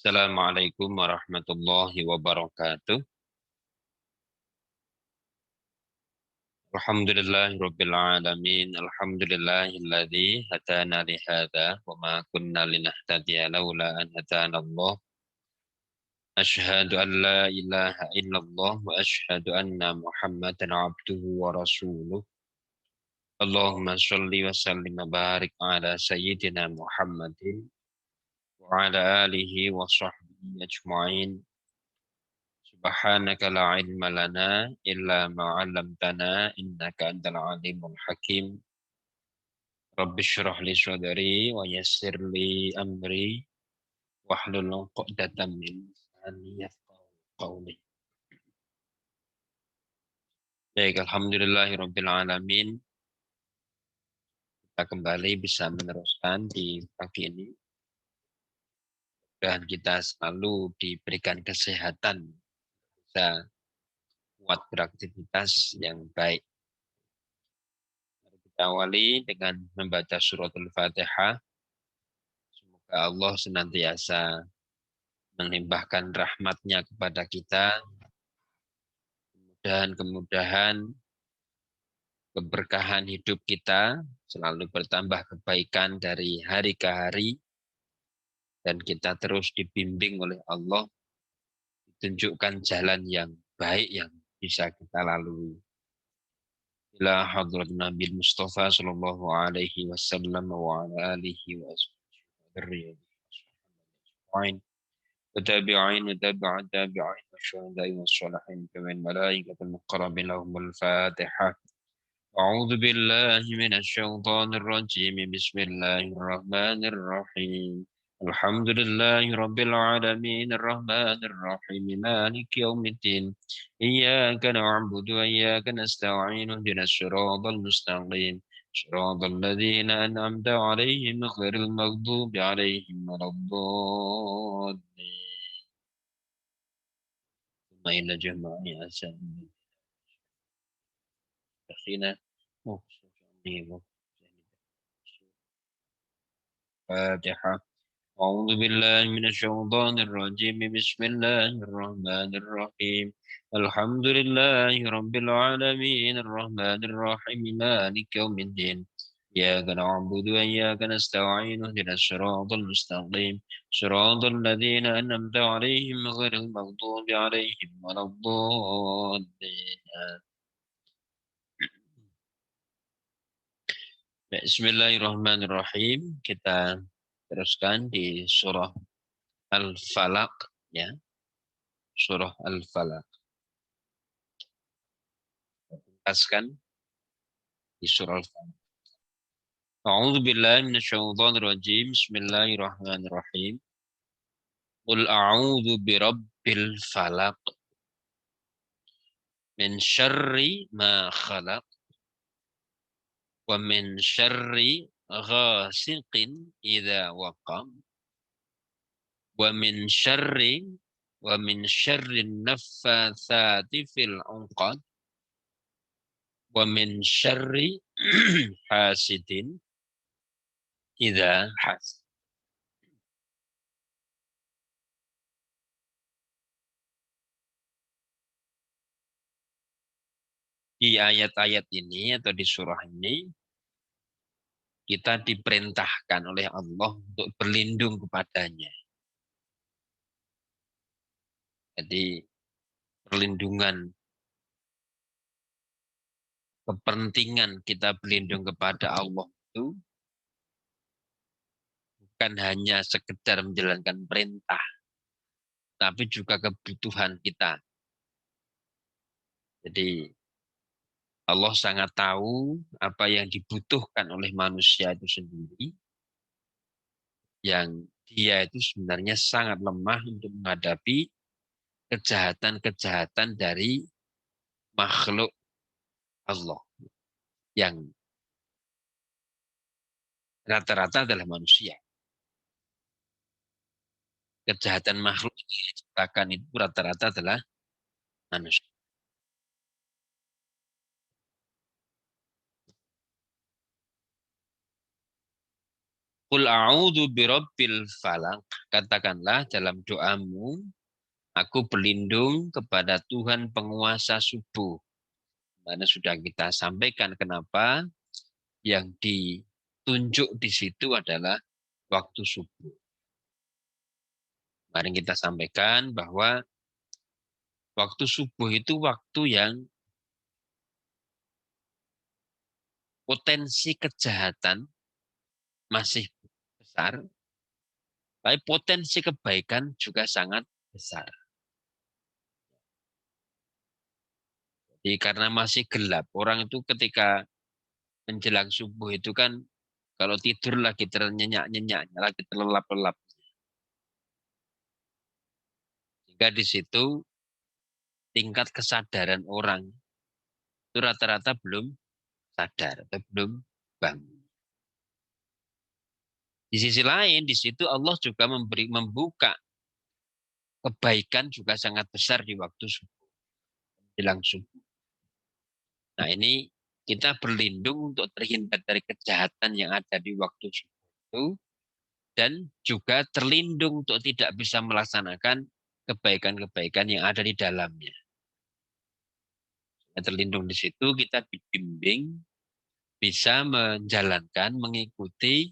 Assalamualaikum warahmatullahi wabarakatuh. Alhamdulillahirabbil alamin. Alhamdulillahilladzi hadana li hadza wa ma kunna linahtadiya laula an hadana Allah. Asyhadu an la ilaha illallah wa asyhadu anna Muhammadan abduhu wa rasuluh. Allahumma shalli wa sallim wa barik ala sayyidina Muhammadin wa ala alihi wa sahbihi ajma'in. Subhanaka la ilma lana illa ma 'allamtana innaka antal alimul hakim. Rabbi shrah li sadri wa yassir li amri wahlul 'uqdatam min lisani yafqahu qawli. Baik, alhamdulillahirabbil alamin. Kita kembali bisa meneruskan di pagi ini dan kita selalu diberikan kesehatan, bisa kuat beraktivitas yang baik. Kita awali dengan membaca suratul Fatihah. Semoga Allah senantiasa melimpahkan rahmat-Nya kepada kita, dan kemudahan keberkahan hidup kita selalu bertambah kebaikan dari hari ke hari, dan kita terus dibimbing oleh Allah, ditunjukkan jalan yang baik yang bisa kita lalui. Ila hadrat Nabi Mustafa sallallahu alaihi wasallam wa ala alihi wa sahbihi وتابعين وتابع التابعين والشهداء والصالحين كما الملائكة المقربين لهم الفاتحة. أعوذ بالله من الشيطان الرجيم. بسم الله الرحمن الرحيم. الحمد لله رب العالمين الرحمن الرحيم مالك يوم الدين. إياك نعبد وإياك نستعين اهدنا الصراط المستقيم صراط الذين أنعمت عليهم غير المغضوب عليهم ولا الضالين. ثم إلى جميع أسامي أخينا فاتحة. أعوذ بالله من الشيطان الرجيم. بسم الله الرحمن الرحيم. الحمد لله رب العالمين الرحمن الرحيم مالك يوم الدين. إياك نعبد وإياك نستعين اهدنا الصراط المستقيم صراط الذين أنعمت عليهم غير المغضوب عليهم ولا الضالين. Bismillahirrahmanirrahim. Kita teruskan di surah Al-Falaq, ya. Surah Al-Falaq. Tuntaskan di surah Al-Falaq. A'udzu billahi minasyaitonir rajim. Bismillahirrahmanirrahim. Qul a'udzu birabbil falaq min syarri ma khalaq wa min syarri ghasiqin idza waqab wa min syarri naffatsati fil 'uqad wa min syarri hasidin idza hasad. Di ayat-ayat ini atau di surah ini kita diperintahkan oleh Allah untuk berlindung kepadanya. Jadi perlindungan, kepentingan kita berlindung kepada Allah itu bukan hanya sekedar menjalankan perintah, tapi juga kebutuhan kita. Jadi Allah sangat tahu apa yang dibutuhkan oleh manusia itu sendiri, yang dia itu sebenarnya sangat lemah untuk menghadapi kejahatan-kejahatan dari makhluk Allah, yang rata-rata adalah manusia. Kejahatan makhluk yang diciptakan itu rata-rata adalah manusia. Qul a'udzu birabbil falaq. Katakanlah dalam doamu, aku berlindung kepada Tuhan penguasa subuh. Karena sudah kita sampaikan kenapa yang ditunjuk di situ adalah waktu subuh. Kemarin kita sampaikan bahwa waktu subuh itu waktu yang potensi kejahatan masih besar, tapi potensi kebaikan juga sangat besar. Jadi karena masih gelap, orang itu ketika menjelang subuh itu kan kalau tidur lagi ternyenyak-nyenyak, lagi terlelap-lelap. Sehingga di situ tingkat kesadaran orang itu rata-rata belum sadar atau belum bangun. Di sisi lain, di situ Allah juga membuka kebaikan juga sangat besar di waktu subuh, jelang subuh. Nah ini kita berlindung untuk terhindar dari kejahatan yang ada di waktu subuh itu, dan juga terlindung untuk tidak bisa melaksanakan kebaikan-kebaikan yang ada di dalamnya. Terlindung di situ kita dibimbing bisa menjalankan, mengikuti,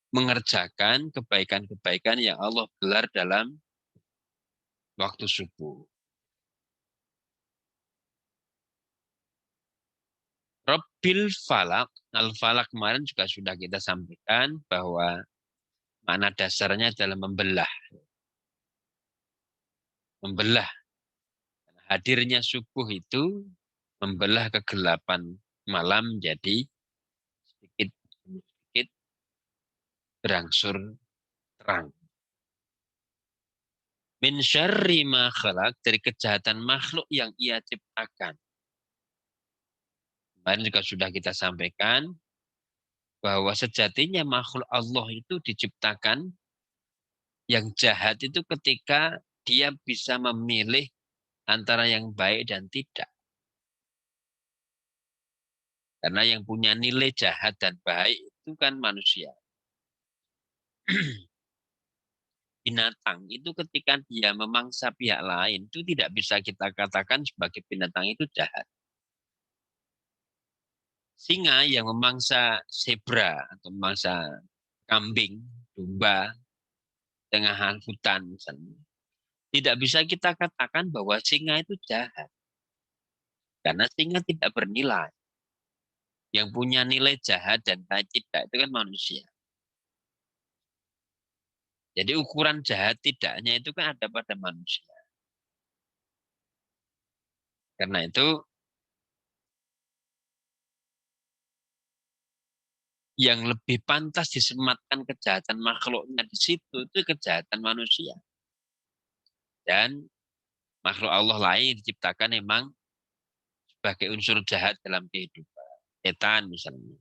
mengerjakan kebaikan-kebaikan yang Allah gelar dalam waktu subuh. Rabbil falak, al-falak kemarin juga sudah kita sampaikan bahwa makna dasarnya adalah membelah. Membelah. Hadirnya subuh itu membelah kegelapan malam jadi sedikit demi sedikit berangsur terang. Min syarri ma khalaq, dari kejahatan makhluk yang ia ciptakan. Kemarin juga sudah kita sampaikan bahwa sejatinya makhluk Allah itu diciptakan yang jahat itu ketika dia bisa memilih antara yang baik dan tidak. Karena yang punya nilai jahat dan baik itu kan manusia. Binatang itu ketika dia memangsa pihak lain itu tidak bisa kita katakan sebagai binatang itu jahat. Singa yang memangsa zebra atau memangsa kambing, domba, tengah hutan misalnya, tidak bisa kita katakan bahwa singa itu jahat. Karena singa tidak bernilai. Yang punya nilai jahat dan tidak itu kan manusia. Jadi ukuran jahat tidaknya itu kan ada pada manusia. Karena itu yang lebih pantas disematkan kejahatan makhluknya di situ itu kejahatan manusia. Dan makhluk Allah lain diciptakan memang sebagai unsur jahat dalam kehidupan. Setan misalnya.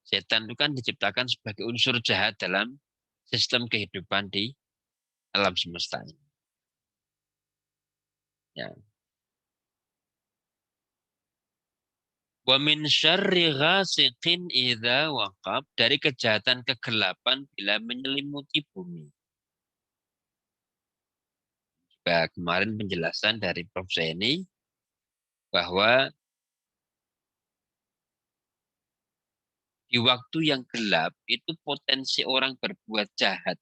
Setan itu kan diciptakan sebagai unsur jahat dalam sistem kehidupan di alam semesta ini. Ya. Wa min syarri ghasiqin idza waqab, dari kejahatan kegelapan bila menyelimuti bumi. Juga kemarin penjelasan dari Prof. Zaini bahwa di waktu yang gelap itu potensi orang berbuat jahat.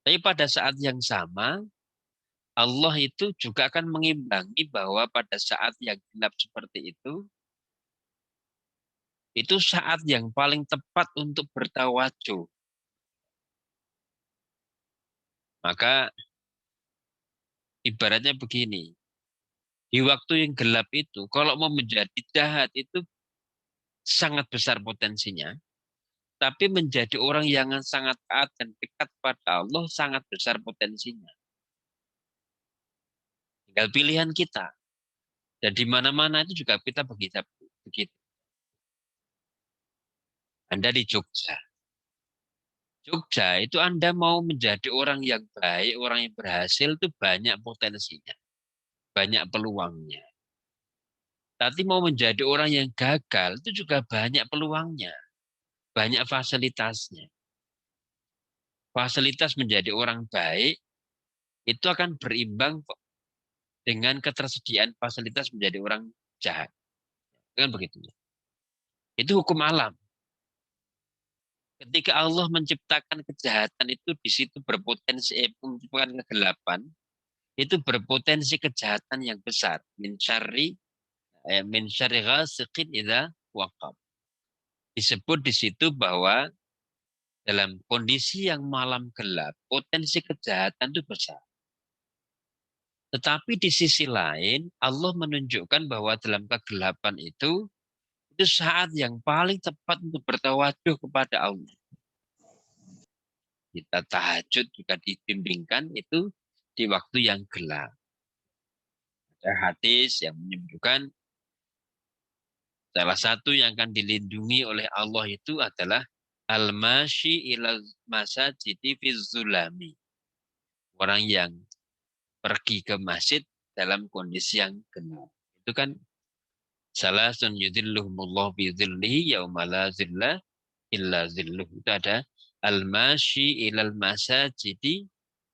Tapi pada saat yang sama Allah itu juga akan mengimbangi bahwa pada saat yang gelap seperti itu saat yang paling tepat untuk bertawajuh. Maka ibaratnya begini, di waktu yang gelap itu, kalau mau menjadi jahat itu sangat besar potensinya, tapi menjadi orang yang sangat taat dan dekat pada Allah sangat besar potensinya. Tinggal pilihan kita. Dan di mana-mana itu juga kita begitu. Anda di Jogja. Jogja itu Anda mau menjadi orang yang baik, orang yang berhasil itu banyak potensinya. Banyak peluangnya. Tapi mau menjadi orang yang gagal itu juga banyak peluangnya, banyak fasilitasnya. Fasilitas menjadi orang baik itu akan berimbang dengan ketersediaan fasilitas menjadi orang jahat. Kan begitu. Itu hukum alam. Ketika Allah menciptakan kejahatan itu di situ berpotensi menciptakan kegelapan, itu berpotensi kejahatan yang besar. Min syarri ghasiqin idza waqab. Disebut di situ bahwa dalam kondisi yang malam gelap, potensi kejahatan itu besar. Tetapi di sisi lain, Allah menunjukkan bahwa dalam kegelapan itu saat yang paling tepat untuk bertawajuh kepada Allah. Kita tahajud juga dibimbingkan itu di waktu yang gelap. Ada hadis yang menunjukkan salah satu yang akan dilindungi oleh Allah itu adalah al-mashi ilal masajidi fi zulami. Orang yang pergi ke masjid dalam kondisi yang gelap. Itu kan salasun yudhilluhumullah bi dhillihi yauma la zilla illa zilluh. Itu ada al-mashi ilal masajidi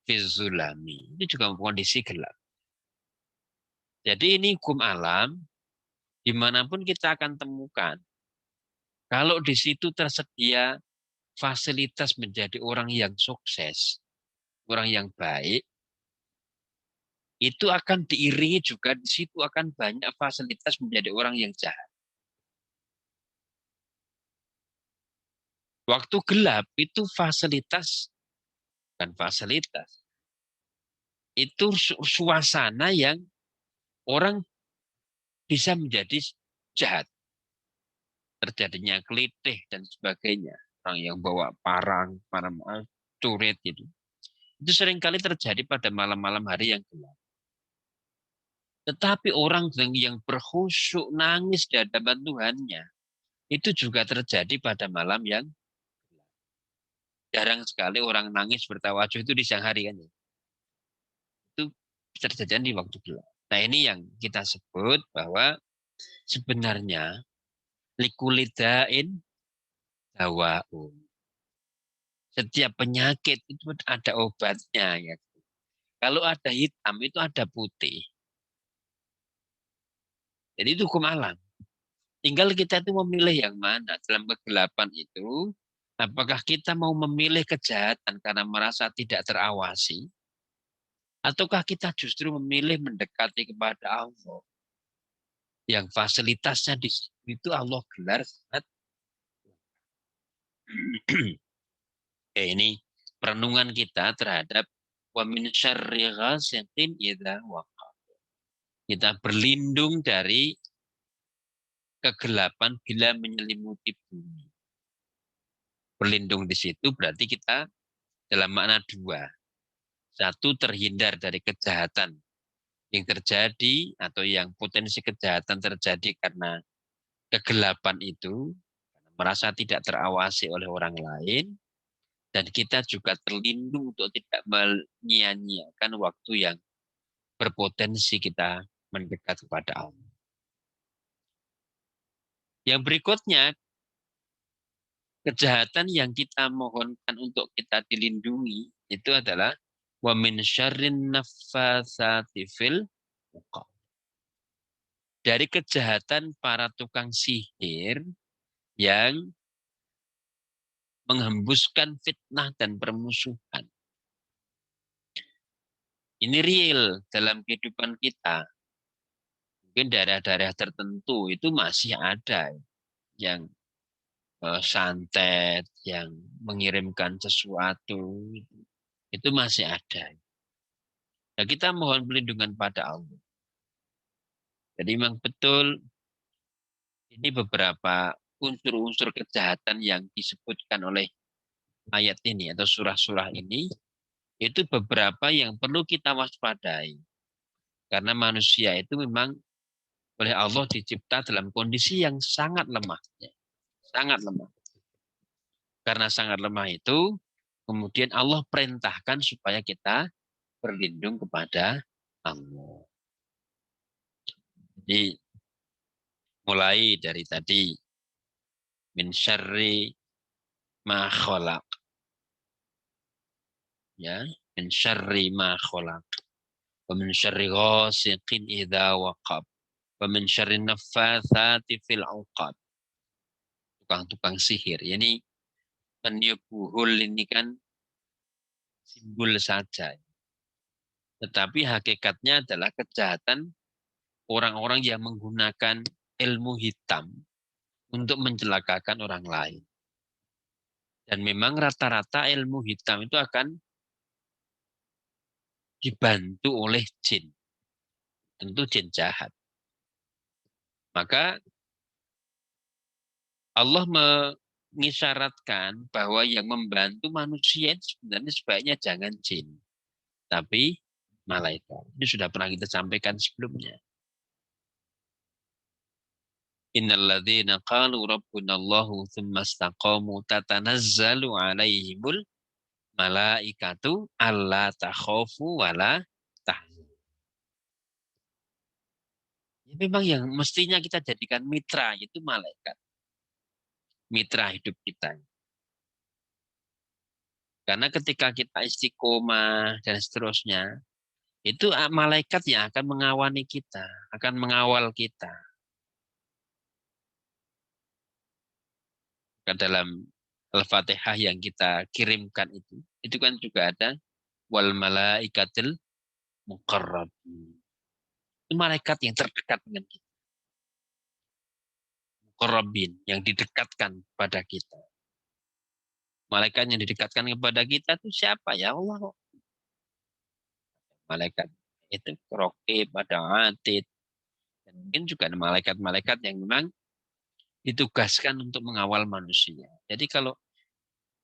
fi zulami. Itu juga kondisi gelap. Jadi ini hukum alam dimanapun kita akan temukan. Kalau di situ tersedia fasilitas menjadi orang yang sukses, orang yang baik, itu akan diiringi juga di situ akan banyak fasilitas menjadi orang yang jahat. Waktu gelap itu fasilitas, bukan fasilitas, itu suasana yang orang bisa menjadi jahat. Terjadinya kelitih dan sebagainya. Orang yang bawa parang, curit itu. Itu seringkali terjadi pada malam-malam hari yang gelap. Tetapi orang yang berkhusyuk nangis di hadapan Tuhannya, itu juga terjadi pada malam yang gelap. Jarang sekali orang nangis bertawajuh itu di siang hari kan. Itu terjadi di waktu gelap. Nah ini yang kita sebut bahwa sebenarnya likulidain dawaun. Setiap penyakit itu ada obatnya. Ya. Kalau ada hitam itu ada putih. Jadi itu hukum alam. Tinggal kita itu memilih yang mana. Dalam kegelapan itu, apakah kita mau memilih kejahatan karena merasa tidak terawasi, ataukah kita justru memilih mendekati kepada Allah. Yang fasilitasnya di situ itu Allah gelar sangat. Ini perenungan kita terhadap wa min syarri ghasiqin idza waqab. Kita berlindung dari kegelapan bila menyelimuti bumi. Berlindung di situ berarti kita dalam makna dua. Satu, terhindar dari kejahatan yang terjadi atau yang potensi kejahatan terjadi karena kegelapan itu, merasa tidak terawasi oleh orang lain, dan kita juga terlindung untuk tidak menyia-nyiakan waktu yang berpotensi kita mendekat kepada Allah. Yang berikutnya, kejahatan yang kita mohonkan untuk kita dilindungi itu adalah wa min syarrin naffatsati fil uqad. Dari kejahatan para tukang sihir yang menghembuskan fitnah dan permusuhan. Ini real dalam kehidupan kita. Mungkin daerah-daerah tertentu itu masih ada yang santet, yang mengirimkan sesuatu, itu masih ada. Nah, kita mohon perlindungan pada Allah. Jadi memang betul ini beberapa unsur-unsur kejahatan yang disebutkan oleh ayat ini atau surah-surah ini, itu beberapa yang perlu kita waspadai. Karena manusia itu memang oleh Allah dicipta dalam kondisi yang sangat lemah. Sangat lemah. Karena sangat lemah itu, kemudian Allah perintahkan supaya kita berlindung kepada Allah. Jadi Mulai dari tadi min syarri ma khalaq, ya, min syarri ma khalaq, wa min syarri ghasiqin idza waqab, wa min syarri naffatsati fil 'uqad. Tukang-tukang sihir. Ini peniup ini kan simbol saja. Tetapi hakikatnya adalah kejahatan orang-orang yang menggunakan ilmu hitam untuk mencelakakan orang lain. Dan memang rata-rata ilmu hitam itu akan dibantu oleh jin. Tentu jin jahat. Maka Allah mengisyaratkan bahwa yang membantu manusia itu sebenarnya sebaiknya jangan jin, tapi malaikat. Ini sudah pernah kita sampaikan sebelumnya. Innalladzina qalu rabbunallahu tsumma istaqamu tatanazzalu alaihimul malaikatu alla takhafu wala tahzanu. Ya, memang yang mestinya kita jadikan mitra itu malaikat. Mitra hidup kita. Karena ketika kita istiqomah dan seterusnya, itu malaikat yang akan mengawani kita, akan mengawal kita. Ke dalam Al-Fatihah yang kita kirimkan itu kan juga ada wal malaikatil muqarrabin. Itu malaikat yang terdekat dengan kita. Muqarrabin, yang didekatkan pada kita. Malaikat yang didekatkan kepada kita itu siapa? Ya Allah. Malaikat itu Raqib, ada Atid. Dan mungkin juga ada malaikat-malaikat yang memang ditugaskan untuk mengawal manusia. Jadi kalau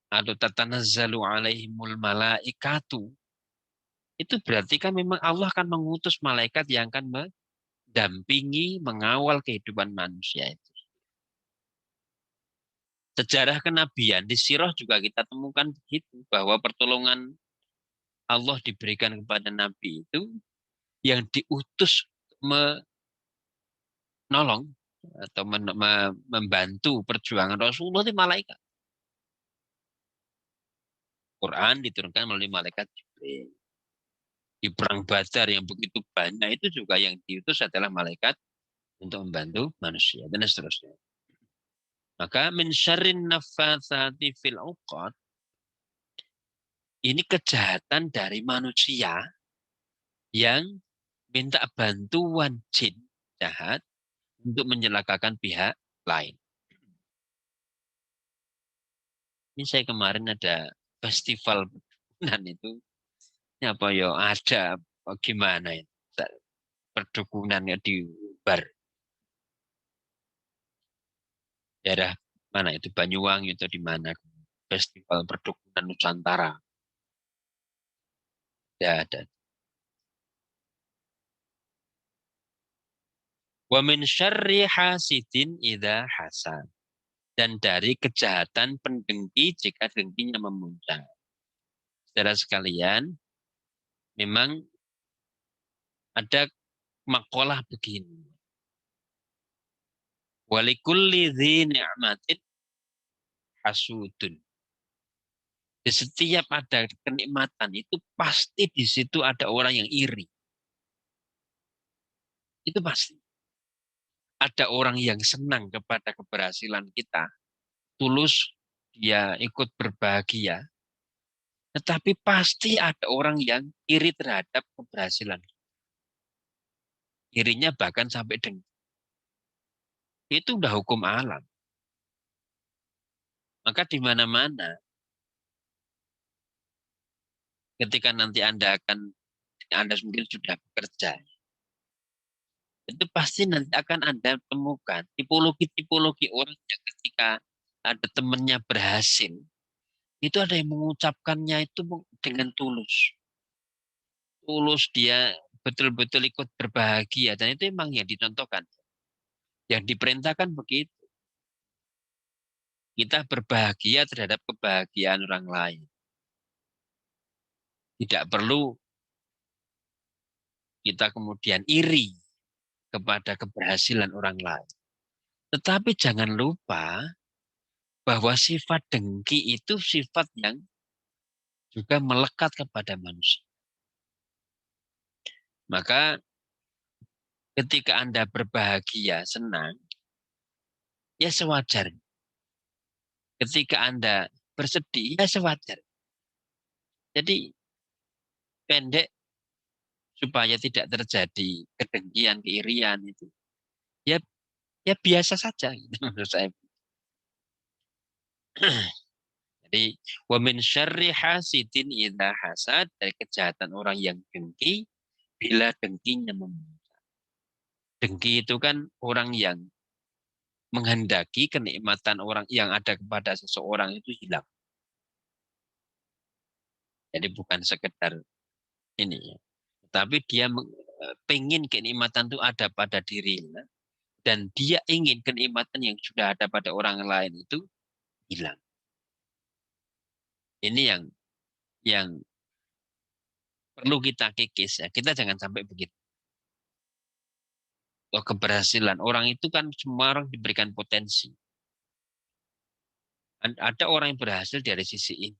atau tatanazzalu alaihimul malaikatu, itu berarti kan memang Allah akan mengutus malaikat yang akan mendampingi, mengawal kehidupan manusia itu. Sejarah kenabian di sirah juga kita temukan begitu, bahwa pertolongan Allah diberikan kepada Nabi itu yang diutus menolong atau membantu perjuangan Rasulullah itu malaikat. Quran diturunkan melalui malaikat Jibril. Di perang Badar yang begitu banyak itu juga yang diutus adalah malaikat untuk membantu manusia dan seterusnya. Maka min syarrin naffatsati fil 'uqad, ini kejahatan dari manusia yang minta bantuan jin jahat untuk mencelakakan pihak lain. Ini saya kemarin ada festival perdukunan itu, ini apa ya ada gimana ya perdukunannya di bar daerah mana itu Banyuwangi itu di mana festival perdukunan Nusantara. Ya, ada. Wa min syarri hasidin idza hasad. Dan dari kejahatan pendengki jika dengkinya memuncak. Saudara sekalian, memang ada makalah begini. Walikulli dzi ni'matin hasudun. Di setiap ada kenikmatan itu pasti di situ ada orang yang iri. Itu pasti. Ada orang yang senang kepada keberhasilan kita, tulus dia ikut berbahagia, tetapi pasti ada orang yang iri terhadap keberhasilan. Irinya bahkan sampai dengki. Itu udah hukum alam. Maka di mana-mana ketika nanti Anda mungkin sudah bekerja, itu pasti nanti akan Anda temukan tipologi-tipologi orang yang ketika ada temannya berhasil, itu ada yang mengucapkannya itu dengan tulus. Tulus dia betul-betul ikut berbahagia. Dan itu memang yang dicontohkan. Yang diperintahkan begitu. Kita berbahagia terhadap kebahagiaan orang lain. Tidak perlu kita kemudian iri kepada keberhasilan orang lain. Tetapi jangan lupa bahwa sifat dengki itu sifat yang juga melekat kepada manusia. Maka ketika Anda berbahagia, senang, ya sewajar. Ketika Anda bersedih, ya sewajar. Jadi pendek supaya tidak terjadi kedengkian, keirian itu. Ya, ya biasa saja gitu, menurut saya. Jadi wa min syarri hasidin idza hasad, dari kejahatan orang yang dengki bila dengkinya memuncak. Dengki itu kan orang yang menghendaki kenikmatan orang yang ada kepada seseorang itu hilang. Jadi bukan sekedar ini ya. Tapi dia pengen kenikmatan itu ada pada dirinya dan dia ingin kenikmatan yang sudah ada pada orang lain itu hilang. Ini yang perlu kita kikis ya. Kita jangan sampai begitu. Oh, keberhasilan orang itu kan semua orang diberikan potensi. Ada orang yang berhasil dari sisi ini.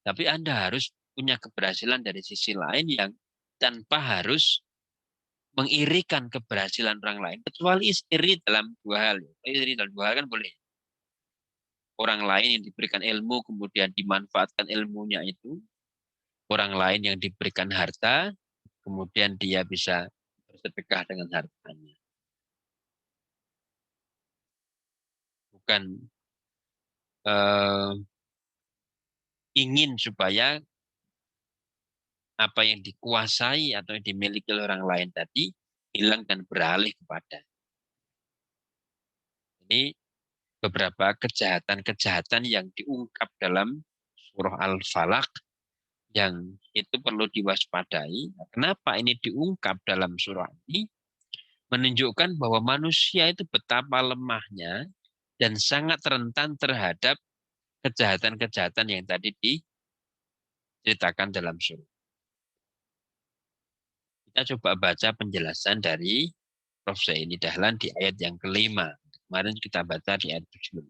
Tapi Anda harus punya keberhasilan dari sisi lain yang tanpa harus mengirikan keberhasilan orang lain. Kecuali iri dalam dua hal. Iri dalam dua hal kan boleh. Orang lain yang diberikan ilmu kemudian dimanfaatkan ilmunya itu. Orang lain yang diberikan harta kemudian dia bisa bersedekah dengan hartanya. Bukan eh, ingin supaya apa yang dikuasai atau yang dimiliki oleh orang lain tadi hilang dan beralih kepada. Ini beberapa kejahatan-kejahatan yang diungkap dalam surah Al-Falaq yang itu perlu diwaspadai. Kenapa ini diungkap dalam surah ini? Menunjukkan bahwa manusia itu betapa lemahnya dan sangat rentan terhadap kejahatan-kejahatan yang tadi diceritakan dalam surah. Kita coba baca penjelasan dari Prof. Zaini Dahlan di ayat yang kelima. Kemarin kita baca di ayat 7.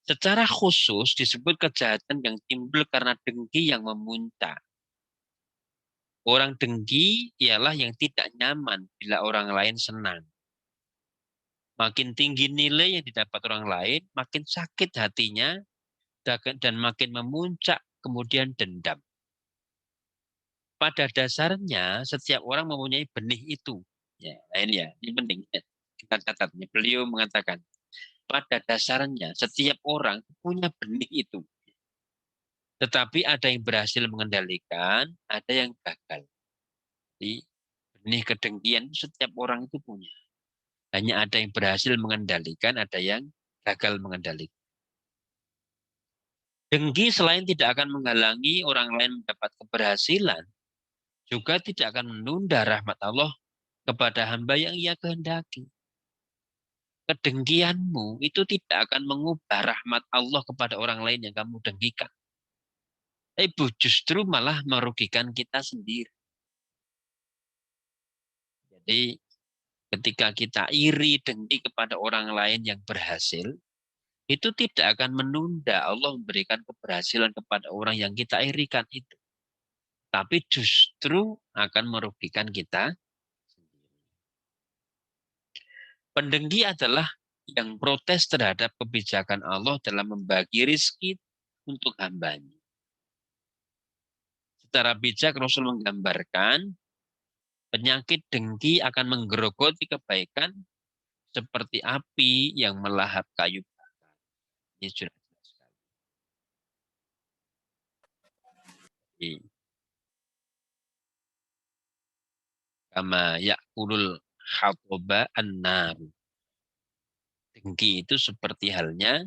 Secara khusus disebut kejahatan yang timbul karena dengki yang memuncak. Orang dengki ialah yang tidak nyaman bila orang lain senang. Makin tinggi nilai yang didapat orang lain, makin sakit hatinya dan makin memuncak kemudian dendam. Pada dasarnya setiap orang mempunyai benih itu. Ya, ini ya, ini penting. Kita catat. Beliau mengatakan, pada dasarnya setiap orang punya benih itu. Tetapi ada yang berhasil mengendalikan, ada yang gagal. Jadi benih kedengkian setiap orang itu punya. Hanya ada yang berhasil mengendalikan, ada yang gagal mengendalikan. Dengki selain tidak akan menghalangi orang lain mendapat keberhasilan, juga tidak akan menunda rahmat Allah kepada hamba yang ia kehendaki. Kedengkianmu itu tidak akan mengubah rahmat Allah kepada orang lain yang kamu dengkikan. Tapi justru malah merugikan kita sendiri. Jadi ketika kita iri dengki kepada orang lain yang berhasil, itu tidak akan menunda Allah memberikan keberhasilan kepada orang yang kita irikan itu. Tapi justru akan merugikan kita sendiri. Pendengki adalah yang protes terhadap kebijakan Allah dalam membagi rizki untuk hambanya. Secara bijak Rasul menggambarkan penyakit dengki akan menggerogoti kebaikan seperti api yang melahap kayu bakar. Ini sudah jelas sekali. Kama ya'kulul hatoba an-nar. Dengki itu seperti halnya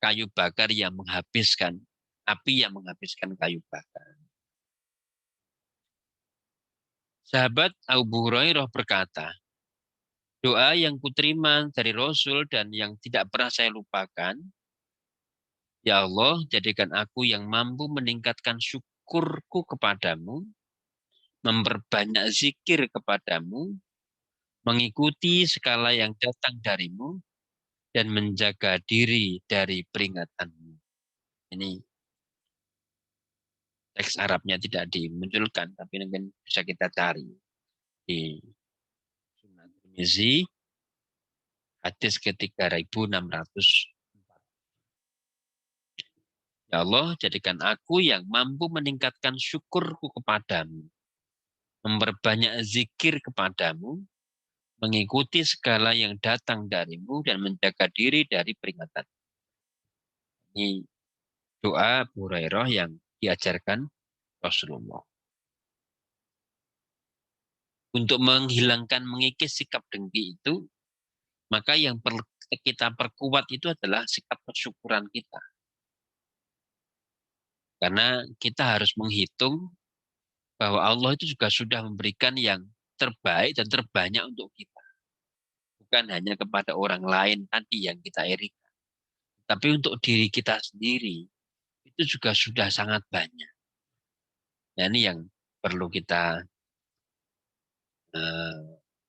kayu bakar yang menghabiskan, api yang menghabiskan kayu bakar. Sahabat Abu Hurairah berkata, doa yang kuterima dari Rasul dan yang tidak pernah saya lupakan, ya Allah, jadikan aku yang mampu meningkatkan syukurku kepadamu memperbanyak zikir kepadamu, mengikuti segala yang datang darimu, dan menjaga diri dari peringatanmu. Ini teks Arabnya tidak dimunculkan, tapi mungkin bisa kita cari di Sunan Tirmizi, hadis ke-3600. Ya Allah, jadikan aku yang mampu meningkatkan syukurku kepadamu, memperbanyak zikir kepadamu, mengikuti segala yang datang darimu, dan menjaga diri dari peringatan. Ini doa Abu Hurairah yang diajarkan Rasulullah. Untuk menghilangkan, mengikis sikap dengki itu, maka yang perlu kita perkuat itu adalah sikap kesyukuran kita. Karena kita harus menghitung bahwa Allah itu juga sudah memberikan yang terbaik dan terbanyak untuk kita. Bukan hanya kepada orang lain tadi yang kita irikan. Tapi untuk diri kita sendiri, itu juga sudah sangat banyak. Nah, ini yang perlu kita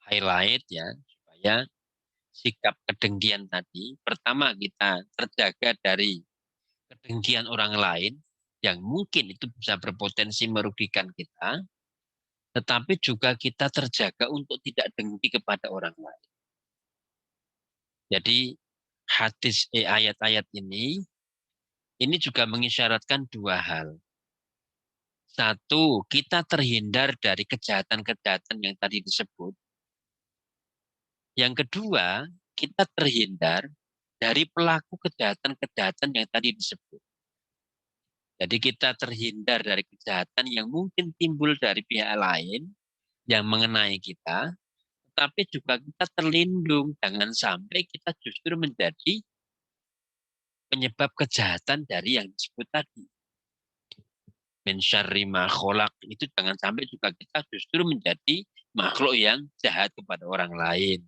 highlight ya, supaya sikap kedengkian tadi, pertama kita terjaga dari kedengkian orang lain, yang mungkin itu bisa berpotensi merugikan kita, tetapi juga kita terjaga untuk tidak dengki kepada orang lain. Jadi ayat-ayat ini juga mengisyaratkan dua hal. Satu, kita terhindar dari kejahatan-kejahatan yang tadi disebut. Yang kedua, kita terhindar dari pelaku kejahatan-kejahatan yang tadi disebut. Jadi kita terhindar dari kejahatan yang mungkin timbul dari pihak lain yang mengenai kita, tapi juga kita terlindung. Jangan sampai kita justru menjadi penyebab kejahatan dari yang disebut tadi. Min syarri ma kholaq, itu jangan sampai juga kita justru menjadi makhluk yang jahat kepada orang lain.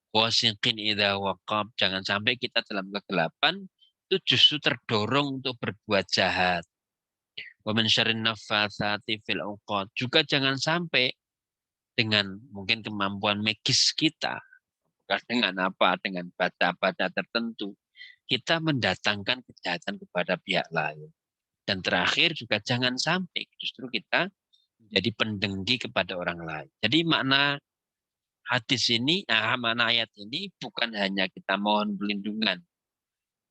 Wasiqin idza waqab, jangan sampai kita dalam kegelapan itu justru terdorong untuk berbuat jahat. Wa min syarrin naffatsati fil 'uqad, juga jangan sampai dengan mungkin kemampuan magis kita, dengan apa, dengan baca-baca tertentu, kita mendatangkan kejahatan kepada pihak lain. Dan terakhir juga jangan sampai justru kita menjadi pendengki kepada orang lain. Jadi makna hadis ini, makna ayat ini bukan hanya kita mohon perlindungan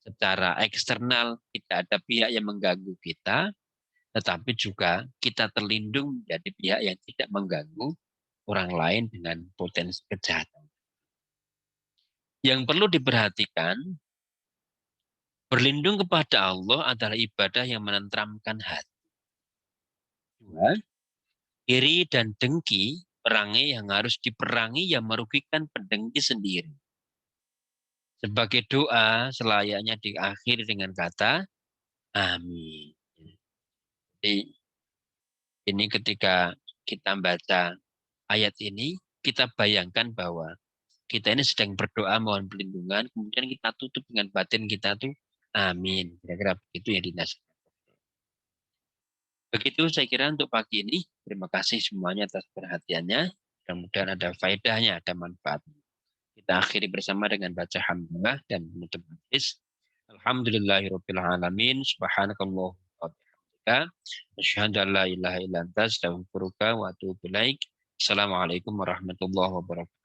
secara eksternal, tidak ada pihak yang mengganggu kita, tetapi juga kita terlindung menjadi pihak yang tidak mengganggu orang lain dengan potensi kejahatan. Yang perlu diperhatikan, berlindung kepada Allah adalah ibadah yang menenteramkan hati. Dua, iri dan dengki, perangai yang harus diperangi yang merugikan pendengki sendiri. Sebagai doa, selayaknya diakhiri dengan kata amin. Jadi ini ketika kita baca ayat ini, kita bayangkan bahwa kita ini sedang berdoa mohon perlindungan, kemudian kita tutup dengan batin kita tuh amin. Kira-kira begitu yang dinasihatkan. Begitu saya kira untuk pagi ini. Terima kasih semuanya atas perhatiannya. Mudah-mudahan ada faedahnya, ada manfaatnya. Kita akhiri bersama dengan baca hamdalah dan menutup hadis. Alhamdulillahirabbil alamin. Subhanakallah wa bihamdika asyhadu an la ilaha illa anta astaghfiruka wa atubu ilaik. Assalamualaikum warahmatullahi wabarakatuh.